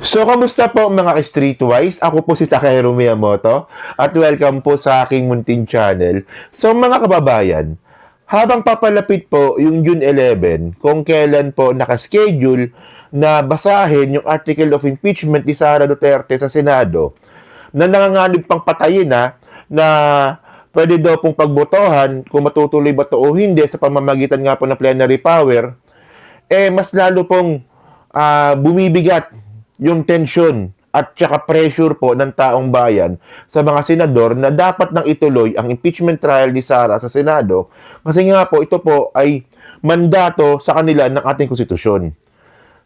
So, kamusta po mga streetwise? Ako po si Takeru Miyamoto at welcome po sa aking munting channel. So, mga kababayan, habang papalapit po yung June 11, kung kailan po nakaschedule na basahin yung article of impeachment ni Sara Duterte sa Senado, na nanganganib pang patayin na pwede daw pong pagbotohan kung matutuloy ba to o hindi sa pamamagitan nga po ng plenary power, mas lalo pong bumibigat yung tension at saka pressure po ng taong bayan sa mga senador na dapat nang ituloy ang impeachment trial ni Sara sa Senado kasi nga po ito po ay mandato sa kanila ng ating konstitusyon.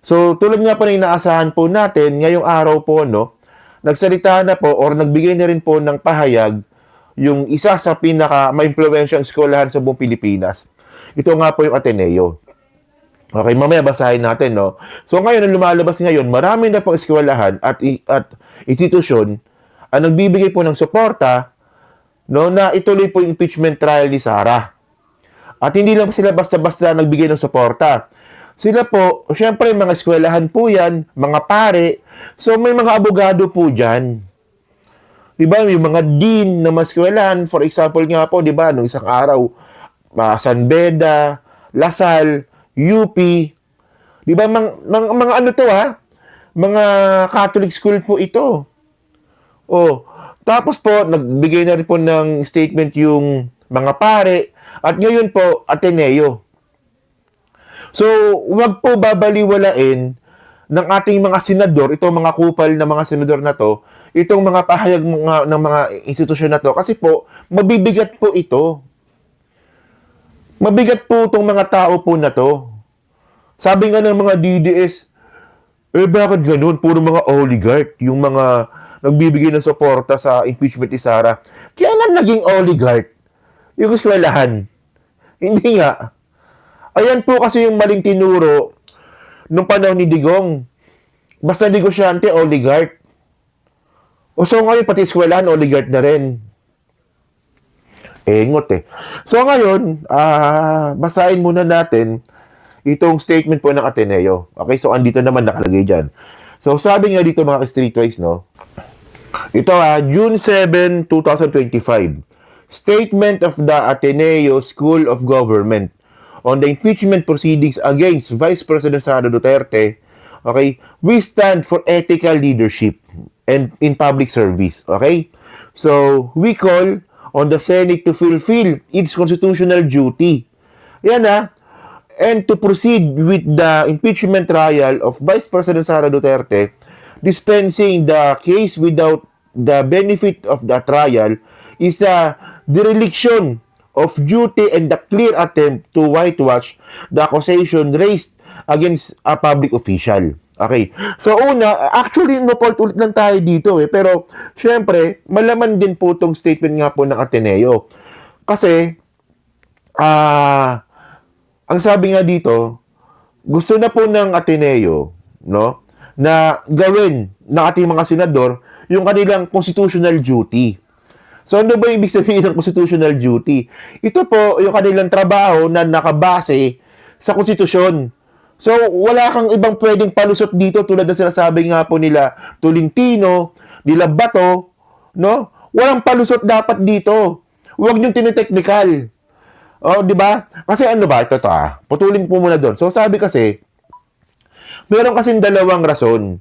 So tulad nga po na inaasahan po natin ngayong araw po nagsalita na po or nagbigay na rin po ng pahayag yung isa sa pinaka maimpluwensyang eskwelahan sa buong Pilipinas. Ito nga po yung Ateneo. Okay, mamaya basahin natin, no? So ngayon, ang lumalabas ngayon, marami na pong eskwelahan at institusyon ang nagbibigay po ng suporta, na ituloy po yung impeachment trial ni Sara. At hindi lang sila basta-basta nagbigay ng suporta. Sila po, syempre, mga eskwelahan po yan, mga pare. So may mga abogado po dyan. Diba? Yung mga dean na mga eskwelahan, for example nga po, diba, nung isang araw, San Beda, Lasal, UP, di ba mga ano to mga Catholic school po ito. Tapos po nagbigay na rin po ng statement yung mga pare at ngayon po Ateneo. So, wag po babaliwalain ng ating mga senador, itong mga kupal na mga senador na to, itong mga pahayag ng mga institusyon na to kasi po mabibigat po ito. Mabigat po itong mga tao po na to. Sabi nga ng mga DDS, bakit ganun? Puro mga oligarch, yung mga nagbibigay ng suporta sa impeachment ni Sara. Kailan naging oligarch? Yung eskwelahan. Hindi nga. Ayan po kasi yung maling tinuro nung panahon ni Digong. Basta negosyante, oligarch. So ngayon, pati eskwelahan, oligarch na rin. Engot So ngayon, basahin muna natin itong statement po ng Ateneo. Okay, so andito naman nakalagay dyan. So sabi nga dito mga streetwise, ito June 7, 2025. Statement of the Ateneo School of Government on the impeachment proceedings against Vice President Sara Duterte. Okay, we stand for ethical leadership and in public service. Okay, so we call on the Senate to fulfill its constitutional duty. Yan and to proceed with the impeachment trial of Vice President Sara Duterte, dispensing the case without the benefit of the trial is a dereliction of duty and the clear attempt to whitewash the accusation raised against a public official. Okay. So una, actually no-fault ulit lang tayo dito pero syempre, malaman din po itong statement nga po ng Ateneo. Kasi ang sabi nga dito, gusto na po ng Ateneo, na gawin ng ating mga senador yung kanilang constitutional duty. So ano ba ibig sabihin ng constitutional duty? Ito po yung kanilang trabaho na nakabase sa konstitusyon. So, wala kang ibang pwedeng palusot dito tulad ng sinasabi nga po nila Tolentino, nila Bato, Walang palusot dapat dito. Huwag niyong tiniteknikal. Di ba? Kasi ano ba? Ito putulin po muna doon. So, sabi kasi, meron kasing dalawang rason.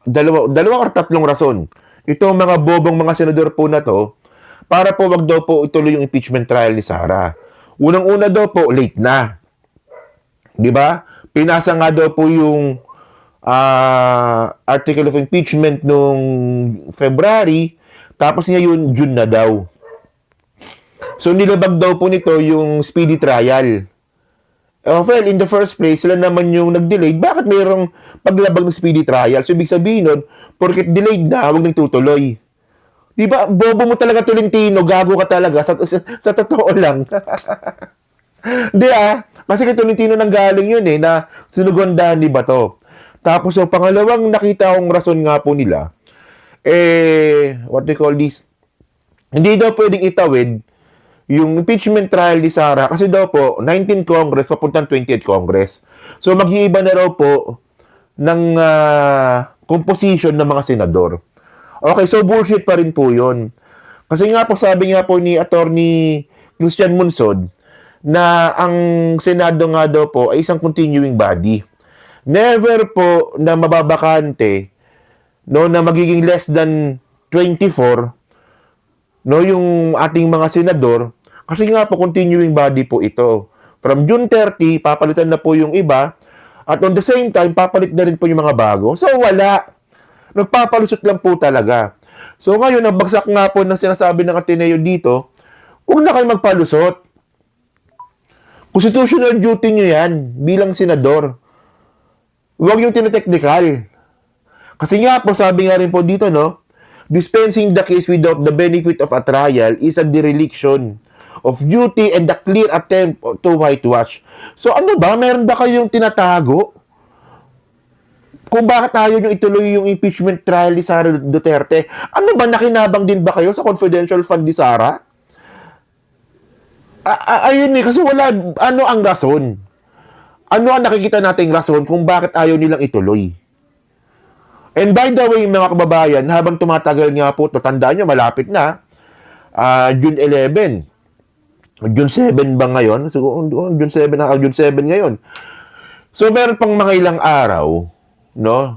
Dalawang or tatlong rason. Ito mga bobong mga senador po na to, para po wag daw po ituloy yung impeachment trial ni Sara. Unang-una daw po, late na. Di ba? Pinasa nga daw po yung article of impeachment nung February, tapos ngayon, June na daw. So, nilabag daw po nito yung speedy trial. Well, in the first place, sila naman yung nag-delay. Bakit mayroong paglabag ng speedy trial? So, ibig sabihin nun, porket delayed na, huwag nang tutuloy. Di ba? Bobo mo talaga, Tolentino. Gago ka talaga. Sa totoo lang. Di kasi kay Tolentino nang galing yun na sinugondahan ni Bato. Tapos yung pangalawang nakita kong rason nga po nila, what they call this, hindi daw pwedeng itawid yung impeachment trial ni Sara kasi daw po 19th Congress papuntang 20th Congress. So mag-iiba na raw po ng composition ng mga senador. Okay, so bullshit pa rin po yun. Kasi nga po, sabi nga po ni Attorney Christian Munsod, na ang Senado nga daw po ay isang continuing body. Never po na mababakante, no, na magiging less than 24, no, yung ating mga senador, kasi nga po continuing body po ito. From June 30, papalitan na po yung iba, at on the same time, papalit na rin po yung mga bago. So wala. Nagpapalusot lang po talaga. So ngayon, nagbagsak nga po ng sinasabi ng Ateneo dito, huwag na kayo magpalusot. Constitutional duty nyo yan bilang senador. Huwag yung tinetechnical. Kasi nga po, sabi nga rin po dito, no, dispensing the case without the benefit of a trial is a dereliction of duty and a clear attempt to whitewash. So ano ba? Meron ba kayong tinatago? Kung bakit ayaw nyo ituloy yung impeachment trial ni Sara Duterte, ano ba, nakinabang din ba kayo sa confidential fund ni Sara? Ayun kasi wala, ano ang rason? Ano ang nakikita nating rason kung bakit ayaw nilang ituloy? And by the way, mga kababayan, habang tumatagal nga po, tandaan nyo, malapit na, June 11, June 7 ba ngayon? So, June 7 na, June 7 ngayon. So, meron pang mga ilang araw, no,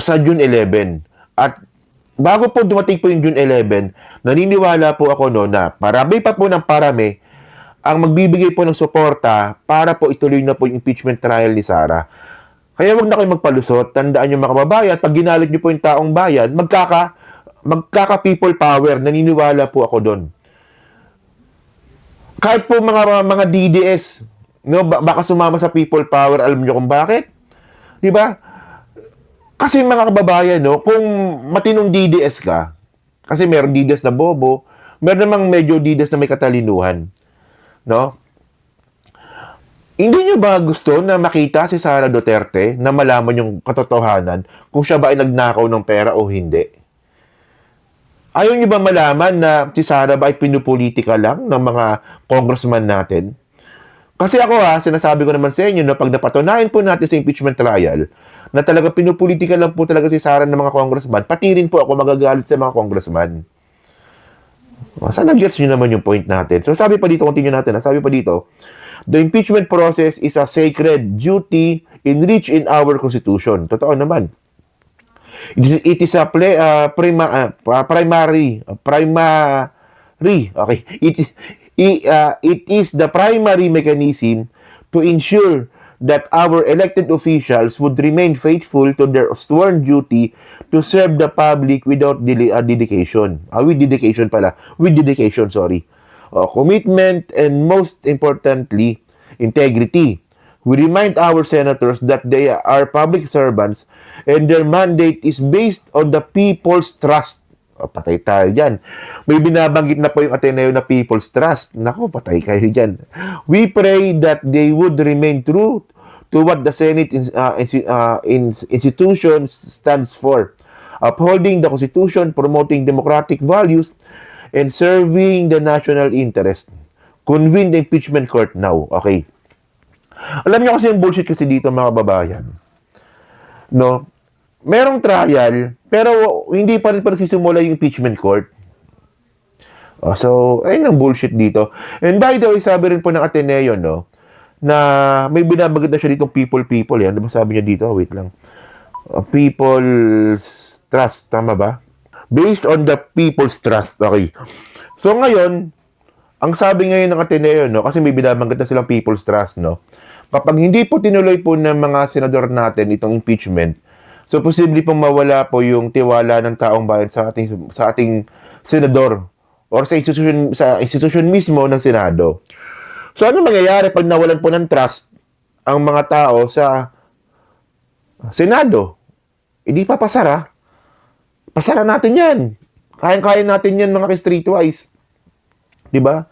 sa June 11. At bago po dumating po yung June 11, naniniwala po ako no na parami pa po ng parami ang magbibigay po ng suporta para po ituloy na po yung impeachment trial ni Sara. Kaya wag na kayo magpalusot. Tandaan nyo mga kababayan, pag ginalit nyo po yung taong bayan, magkaka people power. Naniniwala po ako doon. Kahit po mga DDS, no, baka sumama sa people power, alam nyo kung bakit? Di ba? Kasi mga kababayan, no, kung matinong DDS ka, kasi meron DDS na bobo, meron namang medyo DDS na may katalinuhan. No? Hindi nyo ba gusto na makita si Sara Duterte na malaman yung katotohanan kung siya ba ay nagnakaw ng pera o hindi? Ayaw nyo ba malaman na si Sara ba ay pinupolitika lang ng mga congressman natin? Kasi ako sinasabi ko naman sa inyo, no, pag napatunayan po natin sa impeachment trial, na talaga pinupolitika lang po talaga si Sara ng mga congressman, pati rin po ako magagalit sa mga congressman. Sana gets nyo naman yung point natin. So sabi pa dito, continue natin, sabi pa dito, the impeachment process is a sacred duty enriched in our Constitution. Totoo naman. It is a primary, okay. It is the primary mechanism to ensure that our elected officials would remain faithful to their sworn duty to serve the public without dedication. With dedication, sorry. Commitment, and most importantly, integrity. We remind our senators that they are public servants and their mandate is based on the people's trust. Patay tayo dyan. May binabanggit na po yung Ateneo na people's trust. Naku, patay kayo dyan. We pray that they would remain true to what the Senate institution stands for. Upholding the Constitution, promoting democratic values, and serving the national interest. Convene the impeachment court now. Okay. Alam niyo kasi yung bullshit kasi dito mga babayan. No? Merong trial, pero hindi pa rin nagsisimula yung impeachment court. So, ayun ang bullshit dito. And by the way, sabi rin po ng Ateneo, no, na may binabanggit na siya ditong people. Yan. Diba sabi niya dito? Wait lang. People's trust. Tama ba? Based on the people's trust. Okay. So, ngayon, ang sabi ngayon ng Ateneo, no, kasi may binabanggit na silang people's trust, no, kapag hindi po tinuloy po ng mga senador natin itong impeachment, so posible pong mawala po yung tiwala ng taong bayan sa ating senador or sa institution mismo ng Senado. So ano mangyayari pag nawalan po ng trust ang mga tao sa Senado? Hindi pa pasara. Pasara natin 'yan. Kayang-kaya natin 'yan mga ka-streetwise. 'Di ba?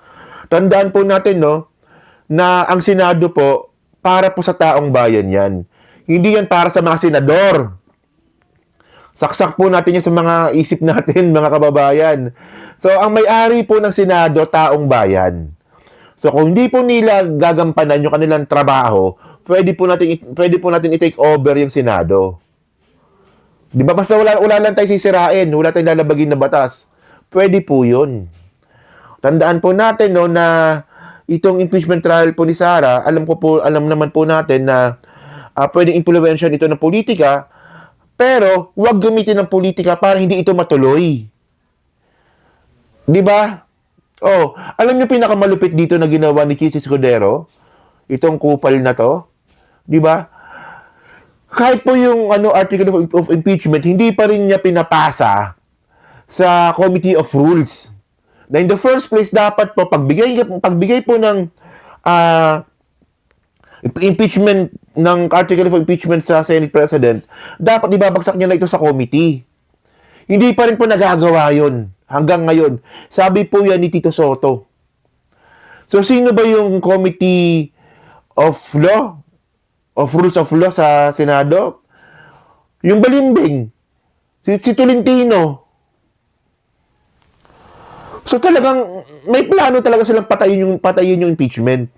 Tandaan po natin, no, na ang Senado po para po sa taong bayan 'yan. Hindi 'yan para sa mga senador. Saksak po natin yan sa mga isip natin, mga kababayan. So, ang may-ari po ng Senado, taong bayan. So, kung hindi po nila gagampanan yung kanilang trabaho, pwede po natin i-take over yung Senado. Di ba? Basta wala lang tayo sisirain, wala tayong lalabagin na batas. Pwede po yun. Tandaan po natin no, na itong impeachment trial po ni Sara, alam naman po natin na pwedeng impluwensyahan ito ng politika, pero huwag gamitin ng politika para hindi ito matuloy. Di ba? Oh, alam niyo pinakamalupit dito na ginawa ni Chis Escudero? Itong kupal na to? Di ba? Kahit po yung article of impeachment, hindi pa rin niya pinapasa sa Committee of Rules. Na in the first place, dapat po, pagbigay po ng impeachment, ng article of impeachment sa Senate President, dapat ibabagsak niya na ito sa committee. Hindi pa rin po nagagawa yun hanggang ngayon. Sabi po yan ni Tito Soto. So, sino ba yung Committee of Law? Of Rules of Law sa Senado? Yung balimbing. Si Tolentino. So talagang may plano talaga silang patayin yung impeachment.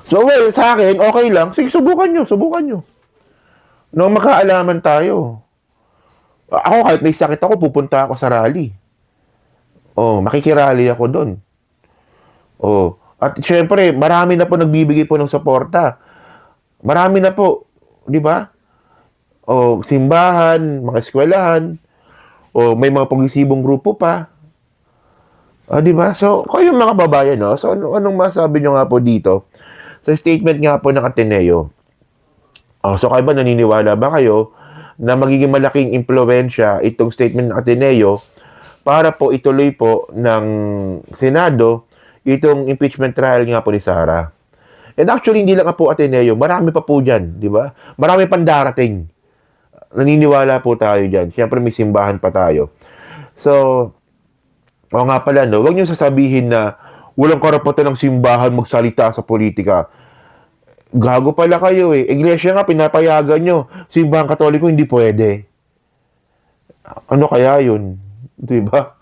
So well, sa akin, okay lang. Sige, subukan nyo. Nung makaalaman tayo. Ako kahit may sakit ako, pupunta ako sa rally. Makikirally ako doon. At syempre, marami na po nagbibigay po ng suporta. Marami na po, di ba? Simbahan, mga eskwelahan, may mga progresibong grupo pa. Di ba? So, kayong mga babayan, no? So, anong masabi nyo nga po dito? Sa statement nga po ng Ateneo. So, kayo ba naniniwala ba kayo na magiging malaking impluwensya itong statement ng Ateneo para po ituloy po ng Senado itong impeachment trial nga po ni Sara? And actually, hindi lang po Ateneo, marami pa po dyan, di ba? Marami pang darating. Naniniwala po tayo dyan. Siyempre, may simbahan pa tayo. So, nga pala, no? Huwag niyo sasabihin na walang karapatan ng simbahan magsalita sa politika. Gago pala kayo eh. Iglesia nga, pinapayagan nyo. Simbahan Katoliko, hindi pwede. Ano kaya yun? Diba?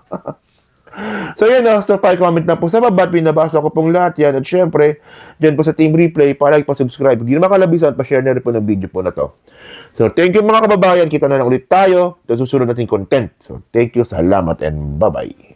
So yan so pa-comment na po sa baba, pinabasa ko pong lahat yan. At syempre, dyan po sa Team Replay, pa-like, pa-subscribe. Hindi naman kalabisan, pa-share na rin po ng video po na to. So thank you mga kababayan, kita na lang ulit tayo sa susunod nating content. So thank you, salamat, and bye-bye.